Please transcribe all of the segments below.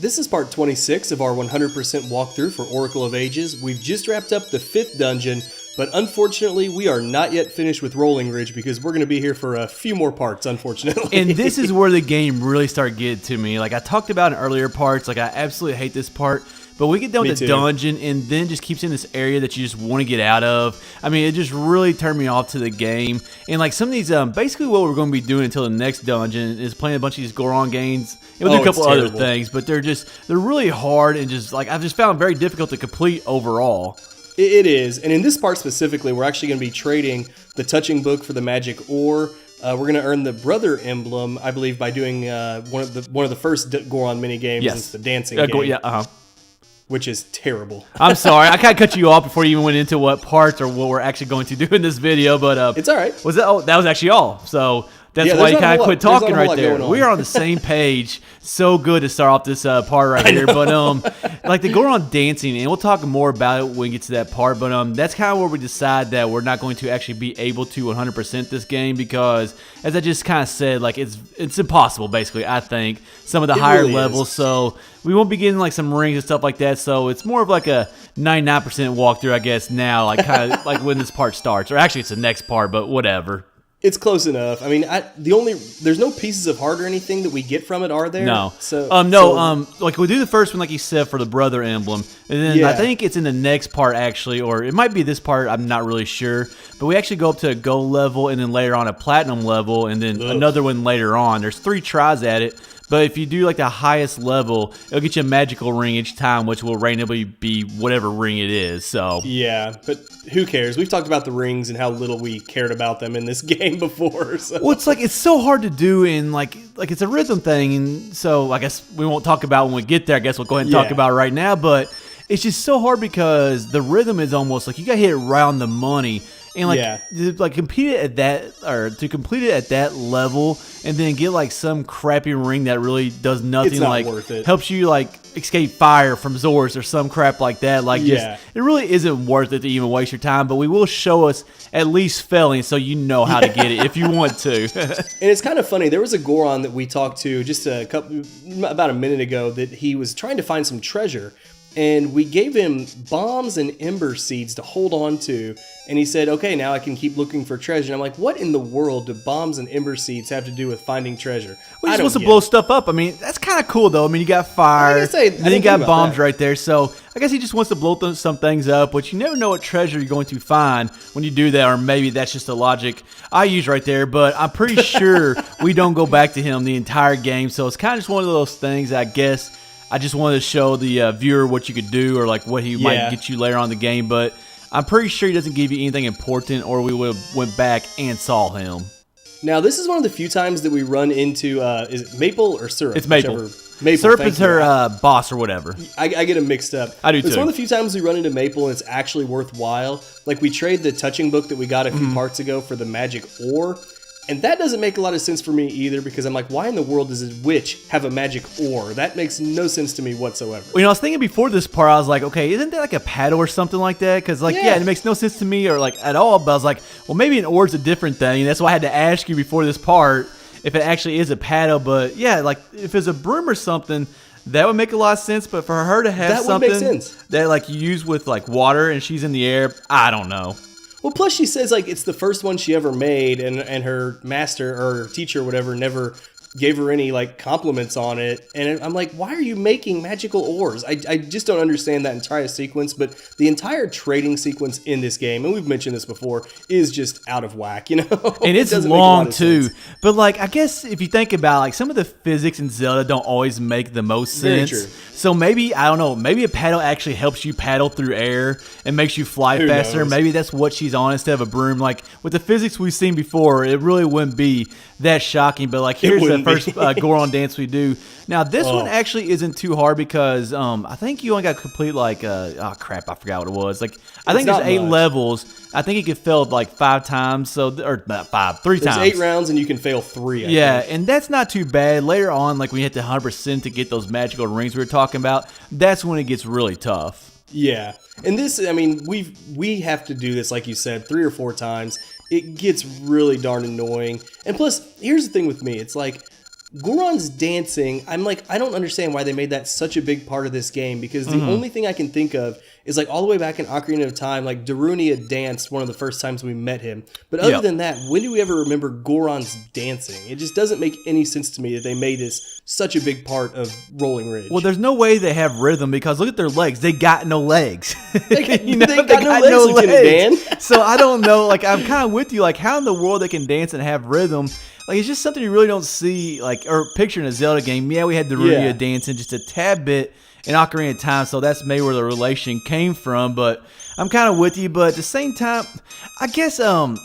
This is part 26 of our 100% walkthrough for Oracle of Ages. We've just wrapped up the 5th dungeon, but unfortunately we are not yet finished with Rolling Ridge because we're going to be here for a few more parts, unfortunately. And this is where the game really started getting to me. Like I talked about in earlier parts, like I absolutely hate this part. But we get down to the dungeon and then just keeps in this area that you just want to get out of. I mean, it just really turned me off to the game. And like some of these, basically what we're going to be doing until the next dungeon is playing a bunch of these Goron games. And we'll do a couple other things, but they're really hard and just like I've just found very difficult to complete overall. It is. And in this part specifically, we're actually going to be trading the touching book for the Magic Oar. We're going to earn the Brother Emblem, I believe, by doing one of the first Goron mini games. Yes. It's the dancing game. Which is terrible. I'm sorry. I kind of cut you off before you even went into what parts or what we're actually going to do in this video, but it's all right. That was actually all. So that's why you kind of quit talking right there. We are on the same page. So good to start off this part right here. But like the Goron Dancing, and we'll talk more about it when we get to that part. But that's kind of where we decide that we're not going to actually be able to 100% this game because, as I just kind of said, like it's impossible basically. I think some of the higher levels. So we won't be getting like some rings and stuff like that. So it's more of like a 99% walkthrough, I guess. Now, like kind of like when this part starts, or actually it's the next part, but whatever. It's close enough. I mean, there's no pieces of heart or anything that we get from it, are there? No. Like we'll do the first one, like you said, for the Brother Emblem, and then I think it's in the next part actually, or it might be this part. I'm not really sure, but we actually go up to a gold level, and then later on a platinum level, and then another one later on. There's 3 tries at it. But if you do like the highest level, it'll get you a magical ring each time, which will randomly be whatever ring it is. So yeah, but who cares? We've talked about the rings and how little we cared about them in this game before. So. Well, it's so hard to do, and like it's a rhythm thing, and so I guess we won't talk about when we get there. I guess we'll go ahead and talk about it right now. But it's just so hard because the rhythm is almost like you got to hit it right on the money. And to complete it at that level, and then get like some crappy ring that really does nothing, it's not like worth it. Helps you like escape fire from Zors or some crap like that. Like it really isn't worth it to even waste your time. But we will show us at least failing, so you know how to get it if you want to. And it's kind of funny. There was a Goron that we talked to just about a minute ago that he was trying to find some treasure. And we gave him bombs and ember seeds to hold on to. And he said, okay, now I can keep looking for treasure. And I'm like, what in the world do bombs and ember seeds have to do with finding treasure? Well, you're supposed to blow stuff up. I mean, that's kind of cool, though. I mean, you got fire, and then you got bombs right there. So I guess he just wants to blow some things up, which you never know what treasure you're going to find when you do that. Or maybe that's just the logic I use right there. But I'm pretty sure we don't go back to him the entire game. So it's kind of just one of those things, I guess. I just wanted to show the viewer what you could do or like what he might get you later on in the game, but I'm pretty sure he doesn't give you anything important or we would have went back and saw him. Now, this is one of the few times that we run into, is it Maple or Syrup? It's Maple. Maple, Syrup is her boss or whatever. I get them mixed up. I do too. It's one of the few times we run into Maple and it's actually worthwhile. Like we trade the touching book that we got a few parts ago for the Magic Oar. And that doesn't make a lot of sense for me either because I'm like, why in the world does a witch have a magic oar? That makes no sense to me whatsoever. Well, I was thinking before this part, I was like, okay, isn't that like a paddle or something like that? Because it makes no sense to me or like at all. But I was like, well, maybe an oar's a different thing. And that's why I had to ask you before this part if it actually is a paddle. But yeah, like if it's a broom or something, that would make a lot of sense. But for her to have something that like you use with like water and she's in the air, I don't know. Well, plus she says like it's the first one she ever made, and her master or her teacher or whatever never gave her any like compliments on it. And I'm like, why are you making magical oars? I just don't understand that entire sequence. But the entire trading sequence in this game, and we've mentioned this before, is just out of whack, you know? And it's long too. But like, I guess if you think about like some of the physics in Zelda don't always make the most sense. Very true. So maybe, I don't know, maybe a paddle actually helps you paddle through air and makes you fly faster. Knows? Maybe that's what she's on instead of a broom. Like with the physics we've seen before, it really wouldn't be that shocking. But like here's the first Goron dance we do. Now this one actually isn't too hard because I think you only got to complete like I forgot what it was. Like I think there's 8 levels. I think you could fail like 5 times. So or not 5, 3 times. There's 8 rounds and you can fail 3. I think. And that's not too bad. Later on, like when you hit the 100% to get those magical rings we were talking about, that's when it gets really tough. Yeah, and this, I mean, we have to do this like you said 3 or 4 times. It gets really darn annoying. And plus, here's the thing with me. It's like Goron's dancing, I'm like, I don't understand why they made that such a big part of this game, because the only thing I can think of is like all the way back in Ocarina of Time, like Darunia danced one of the first times we met him. But other than that, when do we ever remember Goron's dancing? It just doesn't make any sense to me that they made this such a big part of Rolling Ridge. Well, there's no way they have rhythm because look at their legs. They got no legs. They got no legs, Dan. So I don't know. Like, I'm kind of with you. Like, how in the world they can dance and have rhythm? Like, it's just something you really don't see, like, or picture in a Zelda game. Yeah, we had Darunia dancing just a tad bit in Ocarina of Time, so that's maybe where the relation came from. But I'm kind of with you. But at the same time, I guess, I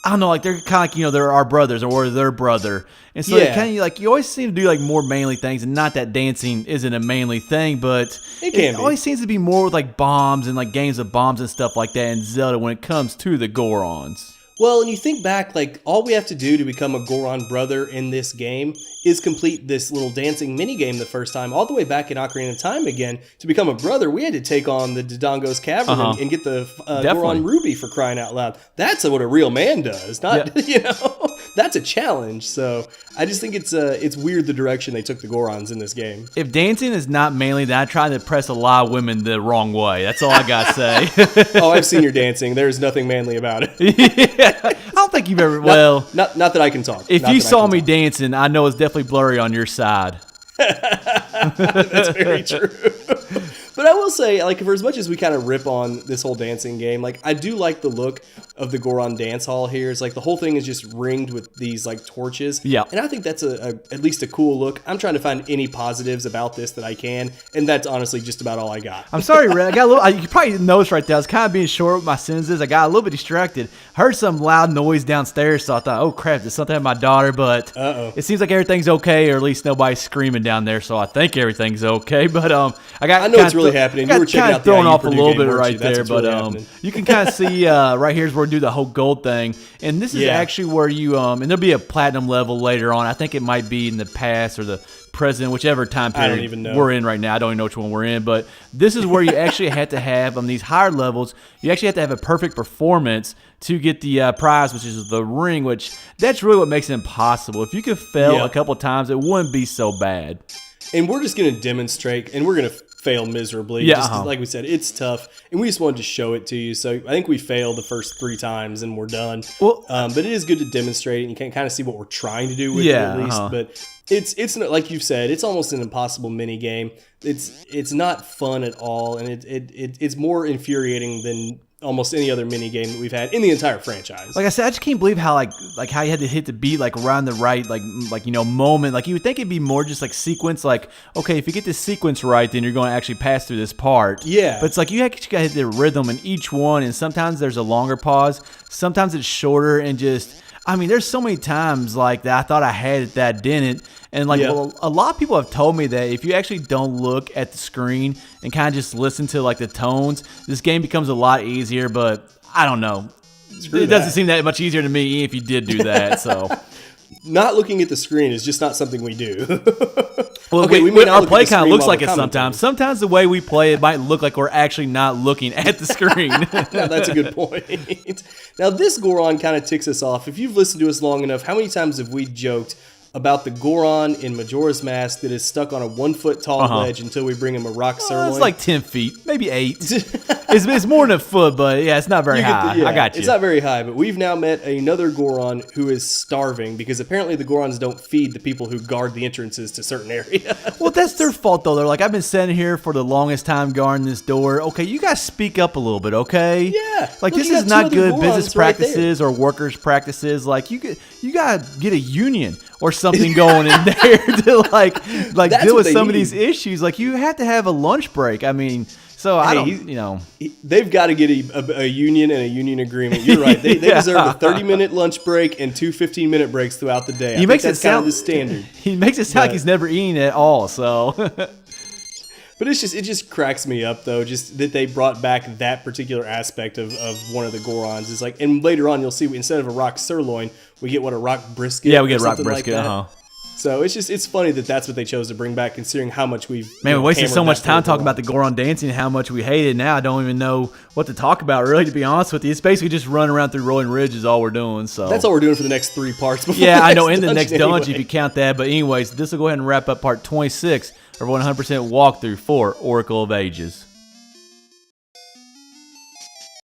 don't know, like, they're kind of like, they're our brothers or we're their brother. And so kind of like, you always seem to do, like, more manly things. And not that dancing isn't a manly thing, but it always seems to be more with, like, bombs and, like, games of bombs and stuff like that in Zelda when it comes to the Gorons. Well, and you think back, like, all we have to do to become a Goron brother in this game is complete this little dancing minigame the first time, all the way back in Ocarina of Time again. To become a brother, we had to take on the Dodongo's Cavern and get the Goron Ruby, for crying out loud. That's what a real man does, not, that's a challenge. So I just think it's weird the direction they took the Gorons in this game. If dancing is not manly, then I try to press a lot of women the wrong way. That's all I got to say. Oh, I've seen your dancing. There's nothing manly about it. I don't think you've ever. Not that I can talk. If you saw me dancing, I know it's definitely blurry on your side. That's very true. But I will say, like, for as much as we kind of rip on this whole dancing game, like, I do like the look of the Goron dance hall here. It's like the whole thing is just ringed with these, like, torches. Yeah. And I think that's at least a cool look. I'm trying to find any positives about this that I can, and that's honestly just about all I got. I'm sorry, Red. I got a little. You probably noticed right there. I was kind of being short with my sentences. I got a little bit distracted. Heard some loud noise downstairs, so I thought, oh crap, there's something with my daughter. But it seems like everything's okay, or at least nobody's screaming down there. So I think everything's okay. But I know it's really happening. You were checking out the thrown off a little game, bit right there, but you can kind of see right here's where we do the whole gold thing, and this is actually where you and there'll be a platinum level later on. I think it might be in the past or the present, whichever time period we're in right now. I don't even know which one we're in, but this is where you actually have to have on these higher levels. You actually have to have a perfect performance to get the prize, which is the ring. Which that's really what makes it impossible. If you could fail a couple times, it wouldn't be so bad. And we're just going to demonstrate, and we're going to fail miserably. Yeah, just like we said, it's tough, and we just wanted to show it to you. So I think we failed the first 3 times, and we're done. Well, but it is good to demonstrate, and you can kind of see what we're trying to do with it at least. But it's like you've said, it's almost an impossible mini game. It's not fun at all, and it's more infuriating than almost any other mini game that we've had in the entire franchise. Like I said, I just can't believe how like how you had to hit the beat like around the right moment. Like you would think it'd be more just like sequence. Like, okay, if you get this sequence right, then you're going to actually pass through this part. Yeah. But it's like you actually got to hit the rhythm in each one, and sometimes there's a longer pause, sometimes it's shorter, and just there's so many times like that I thought I had it that didn't. And like a lot of people have told me that if you actually don't look at the screen and kind of just listen to like the tones, this game becomes a lot easier. But I don't know. It doesn't seem that much easier to me if you did do that. So not looking at the screen is just not something we do. Well, okay, our play kind of looks like it sometimes. Sometimes the way we play it might look like we're actually not looking at the screen. No, that's a good point. Now this Goron kind of ticks us off. If you've listened to us long enough, how many times have we joked about the Goron in Majora's Mask that is stuck on a 1-foot tall ledge until we bring him a rock sirloin? It's like 10 feet, maybe 8. It's more than a foot, but yeah, it's not very high. I got you. It's not very high, but we've now met another Goron who is starving because apparently the Gorons don't feed the people who guard the entrances to certain areas. Well, that's their fault, though. They're like, I've been sitting here for the longest time guarding this door. Okay, you guys speak up a little bit, okay? Yeah. Like, this is not good business practices or workers' practices. Like, you got to get a union or something going in there to like deal with some of these issues. Like you have to have a lunch break. So I don't, they've got to get a union and a union agreement. You're right. They deserve a 30-minute lunch break and 2 15-minute breaks throughout the day. He makes it sound kind of the standard. He makes it sound like he's never eating at all. So. But it just cracks me up though, just that they brought back that particular aspect of one of the Gorons. It's like, and later on you'll see instead of a rock sirloin, we get a rock brisket. Yeah, we get a rock brisket. So it's funny that that's what they chose to bring back, considering how much we've we wasted so much time talking about the Goron Dancing and how much we hate it. Now I don't even know what to talk about, really, to be honest with you. It's basically just running around through Rolling Ridge is all we're doing. So that's all we're doing for the next 3 parts. Yeah, I know, in the next dungeon if you count that. But anyways, this will go ahead and wrap up part 26 of 100% walkthrough for Oracle of Ages.